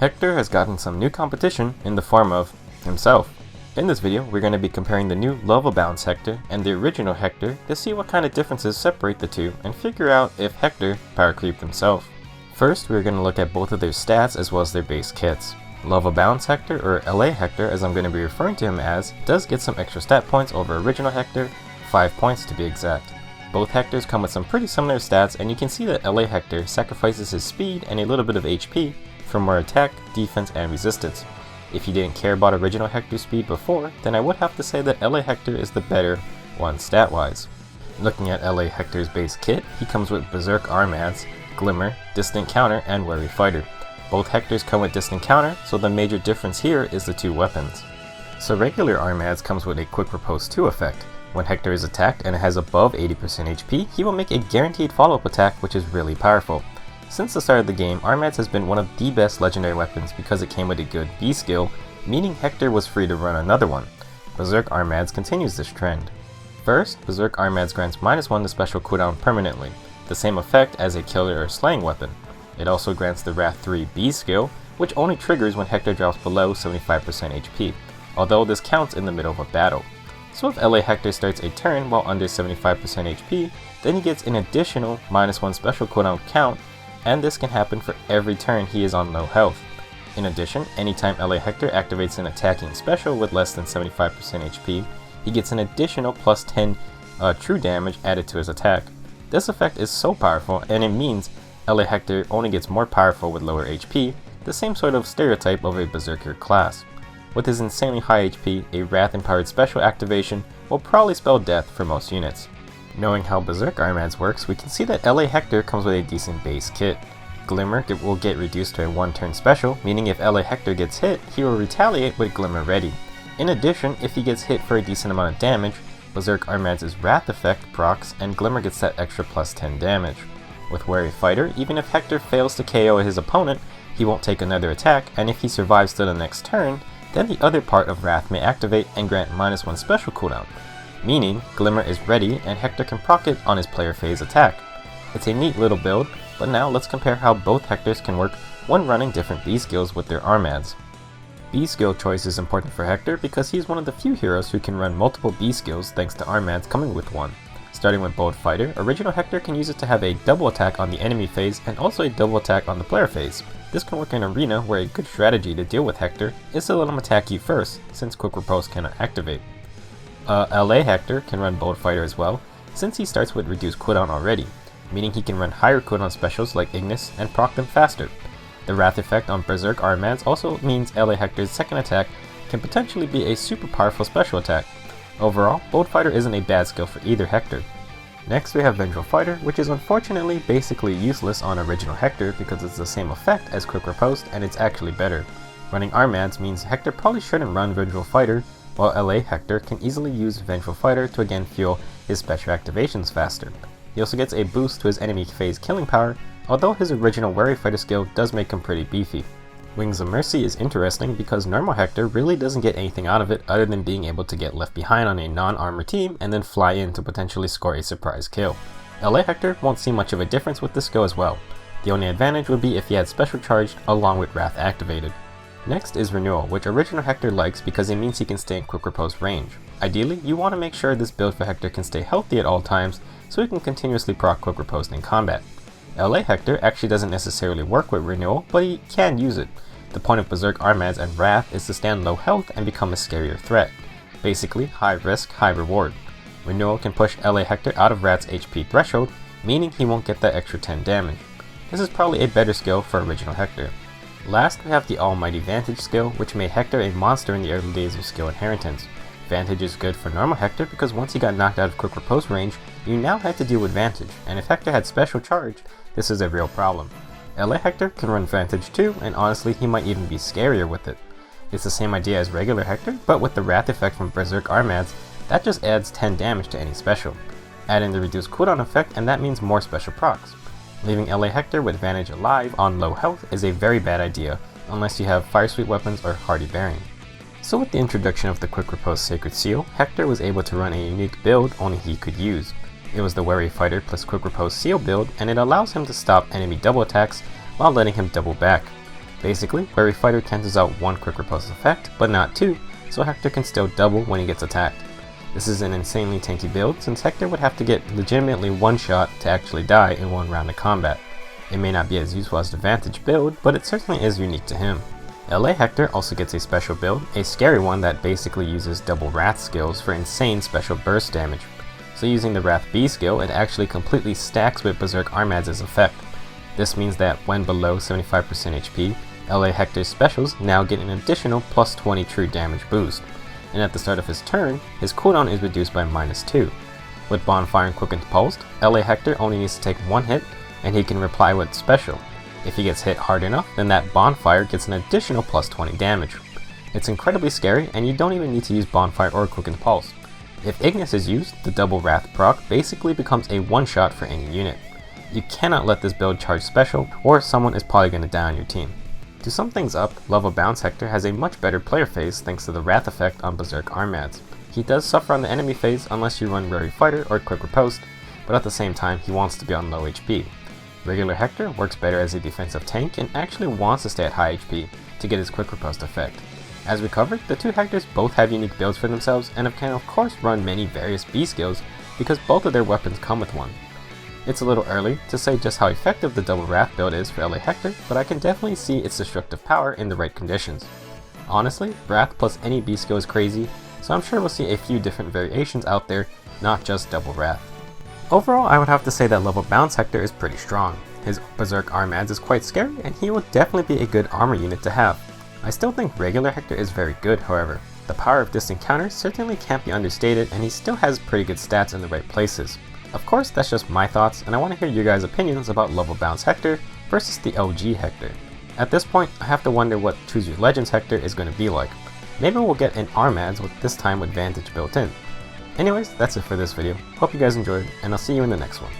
Hector has gotten some new competition in the form of himself. In this video, we're going to be comparing the new Abounds Hector and the original Hector to see what kind of differences separate the two and figure out if Hector power creeped himself. First, we're going to look at both of their stats as well as their base kits. Abounds Hector, or LA Hector as I'm going to be referring to him as, does get some extra stat points over original Hector, 5 points to be exact. Both Hectors come with some pretty similar stats, and you can see that LA Hector sacrifices his speed and a little bit of HP for more attack, defense, and resistance. If you didn't care about original Hector's speed before, then I would have to say that LA Hector is the better one stat-wise. Looking at LA Hector's base kit, he comes with Berserk Armads, Glimmer, Distant Counter, and Wary Fighter. Both Hectors come with Distant Counter, so the major difference here is the two weapons. So regular Armads comes with a Quick Riposte 2 effect. When Hector is attacked and it has above 80% HP, he will make a guaranteed follow-up attack, which is really powerful. Since the start of the game, Armads has been one of the best legendary weapons because it came with a good B skill, meaning Hector was free to run another one. Berserk Armads continues this trend. First, Berserk Armads grants -1 to special cooldown permanently, the same effect as a killer or slaying weapon. It also grants the Wrath 3 B skill, which only triggers when Hector drops below 75% HP, although this counts in the middle of a battle. So if LA Hector starts a turn while under 75% HP, then he gets an additional -1 special cooldown count, and this can happen for every turn he is on low health. In addition, anytime LA Hector activates an attacking special with less than 75% HP, he gets an additional +10 true damage added to his attack. This effect is so powerful, and it means LA Hector only gets more powerful with lower HP, the same sort of stereotype of a Berserker class. With his insanely high HP, a Wrath-empowered special activation will probably spell death for most units. Knowing how Berserk Armads works, we can see that LA Hector comes with a decent base kit. Glimmer will get reduced to a 1-turn special, meaning if LA Hector gets hit, he will retaliate with Glimmer ready. In addition, if he gets hit for a decent amount of damage, Berserk Armads' Wrath effect procs, and Glimmer gets that extra +10 damage. With Wary Fighter, even if Hector fails to KO his opponent, he won't take another attack, and if he survives to the next turn, then the other part of Wrath may activate and grant -1 special cooldown, meaning Glimmer is ready and Hector can proc it on his player phase attack. It's a neat little build, but now let's compare how both Hectors can work when running different B skills with their Armads. B skill choice is important for Hector because he's one of the few heroes who can run multiple B skills thanks to Armads coming with one. Starting with Bold Fighter, original Hector can use it to have a double attack on the enemy phase and also a double attack on the player phase. This can work in Arena where a good strategy to deal with Hector is to let him attack you first, since Quick Riposte cannot activate. LA Hector can run Bold Fighter as well, since he starts with reduced cooldown already, meaning he can run higher cooldown specials like Ignis and proc them faster. The Wrath effect on Berserk Armads also means LA Hector's second attack can potentially be a super powerful special attack. Overall, Bold Fighter isn't a bad skill for either Hector. Next we have Vengeful Fighter, which is unfortunately basically useless on original Hector because it's the same effect as Quick Riposte and it's actually better. Running Armads means Hector probably shouldn't run Vengeful Fighter, while LA Hector can easily use Vengeful Fighter to again fuel his special activations faster. He also gets a boost to his enemy phase killing power, although his original Wary Fighter skill does make him pretty beefy. Wings of Mercy is interesting because normal Hector really doesn't get anything out of it other than being able to get left behind on a non-armor team and then fly in to potentially score a surprise kill. LA Hector won't see much of a difference with this skill as well. The only advantage would be if he had special charged along with Wrath activated. Next is Renewal, which original Hector likes because it means he can stay in Quick Riposte range. Ideally, you want to make sure this build for Hector can stay healthy at all times so he can continuously proc Quick Riposte in combat. LA Hector actually doesn't necessarily work with Renewal, but he can use it. The point of Berserk Armads and Wrath is to stand low health and become a scarier threat. Basically, high risk, high reward. Renewal can push LA Hector out of Wrath's HP threshold, meaning he won't get that extra 10 damage. This is probably a better skill for original Hector. Last, we have the Almighty Vantage skill, which made Hector a monster in the early days of skill inheritance. Vantage is good for normal Hector because once he got knocked out of Quick Riposte range, you now had to deal with Vantage, and if Hector had special charge, this is a real problem. LA Hector can run Vantage too, and honestly he might even be scarier with it. It's the same idea as regular Hector, but with the Wrath effect from Berserk Armads, that just adds 10 damage to any special. Add in the reduced cooldown effect and that means more special procs. Leaving LA Hector with Vantage alive on low health is a very bad idea, unless you have Fire Sweep weapons or Hardy Bearing. So with the introduction of the Quick Riposte Sacred Seal, Hector was able to run a unique build only he could use. It was the Wary Fighter plus Quick Riposte Seal build, and it allows him to stop enemy double attacks while letting him double back. Basically, every fighter cancels out one quick riposte effect, but not two, so Hector can still double when he gets attacked. This is an insanely tanky build, since Hector would have to get legitimately one shot to actually die in one round of combat. It may not be as useful as the Vantage build, but it certainly is unique to him. LA Hector also gets a special build, a scary one that basically uses double Wrath skills for insane special burst damage. So using the Wrath B skill, it actually completely stacks with Berserk Armads' effect. This means that when below 75% HP, LA Hector's specials now get an additional plus 20 true damage boost, and at the start of his turn, his cooldown is reduced by -2. With Bonfire and Quickened Pulse, LA Hector only needs to take one hit, and he can reply with special. If he gets hit hard enough, then that Bonfire gets an additional plus 20 damage. It's incredibly scary, and you don't even need to use Bonfire or Quickened Pulse. If Ignis is used, the double Wrath proc basically becomes a one-shot for any unit. You cannot let this build charge special, or someone is probably going to die on your team. To sum things up, Abounds Hector has a much better player phase thanks to the Wrath effect on Berserk Armads. He does suffer on the enemy phase unless you run Rary Fighter or Quick Riposte, but at the same time he wants to be on low HP. Regular Hector works better as a defensive tank and actually wants to stay at high HP to get his Quick Riposte effect. As we covered, the two Hectors both have unique builds for themselves and can of course run many various B skills because both of their weapons come with one. It's a little early to say just how effective the double Wrath build is for LA Hector, but I can definitely see its destructive power in the right conditions. Honestly, Wrath plus any B skill is crazy, so I'm sure we'll see a few different variations out there, not just double Wrath. Overall, I would have to say that Abounds Hector is pretty strong. His Berserk Armads is quite scary, and he will definitely be a good armor unit to have. I still think regular Hector is very good, however. The power of this encounter certainly can't be understated, and he still has pretty good stats in the right places. Of course, that's just my thoughts, and I want to hear your guys' opinions about Abounds Hector versus the OG Hector. At this point, I have to wonder what Choose Your Legends Hector is going to be like. Maybe we'll get an Armads with this time with Vantage built in. Anyways, that's it for this video. Hope you guys enjoyed, and I'll see you in the next one.